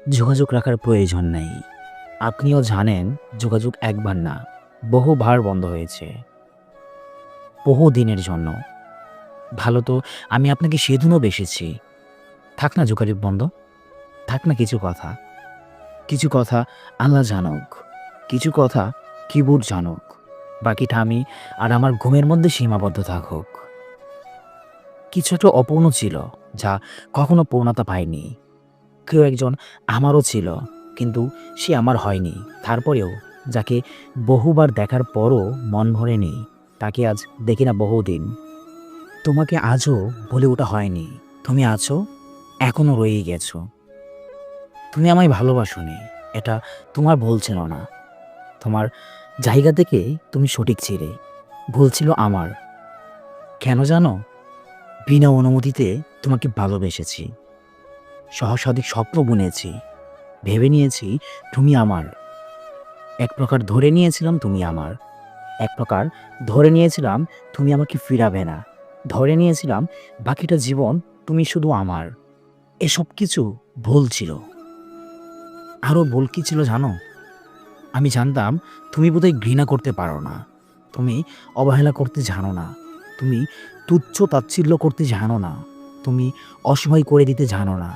যোগাযোগ রাখার প্রয়োজন নেই। আপনিও জানেন যোগাযোগ একবার না, বহুবার বন্ধ হয়েছে। বহু দিনের জন্য। ভালো তো আমি আপনাকে সেদিনও বেসেছি। থাক না যোগাযোগ বন্ধ। থাক না কিছু কথা। কিছু কথা আল্লাহ জানুক। কিছু কথা কিবুর জানুক। বাকিটা আমি আর আমার ঘুমের মধ্যে সীমাবদ্ধ থাকুক। কিছু একটা অপূর্ণ ছিল যা কখনো পূর্ণতা পায়নি। কেউ একজন আমারও ছিল, কিন্তু সে আমার হয়নি। তারপরেও যাকে বহুবার দেখার পরও মন ভরেনি, তাকে আজ দেখি না বহুদিন। তোমাকে আজও বলে ওঠা হয়নি। তুমি আছো, এখনো রয়েই গেছো। তুমি আমায় ভালোবাসোনি, এটা তোমার ভুল ছিল না। তোমার জায়গা থেকে তুমি সঠিক ছিলে, ভুল ছিল আমার। কেন জানো? বিনা অনুমতিতে তোমাকে ভালোবেসেছি, সহস্রাধিক স্বপ্ন বুনেছি, ভেবে নিয়েছি তুমি আমার। এক প্রকার ধরে নিয়েছিলাম তুমি আমার। এক প্রকার ধরে নিয়েছিলাম তুমি আমাকে ফিরাবে না। ধরে নিয়েছিলাম বাকিটা জীবন তুমি শুধু আমার। এসব কিছু ভুল ছিল। আরও ভুল কি ছিল জানো? আমি জানতাম তুমি বোধহয় ঘৃণা করতে পারো না। তুমি অবহেলা করতে জানো না। তুমি তুচ্ছ তাচ্ছিল্য করতে জানো না। তুমি অসহায় করে দিতে জানো না।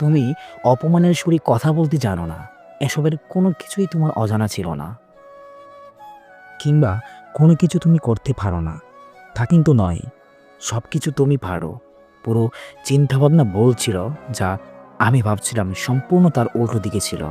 তুমি অপমানের সুরে কথা বলতে জানো না। এসবের কোনো কিছুই তোমার অজানা ছিল না, কিংবা কোনো কিছু তুমি করতে পারো না তা কিন্তু নয়। সব কিছু তুমি পারো। পুরো চিন্তাভাবনা বলছিল যা আমি ভাবছিলাম সম্পূর্ণ তার উল্টো দিকে ছিল।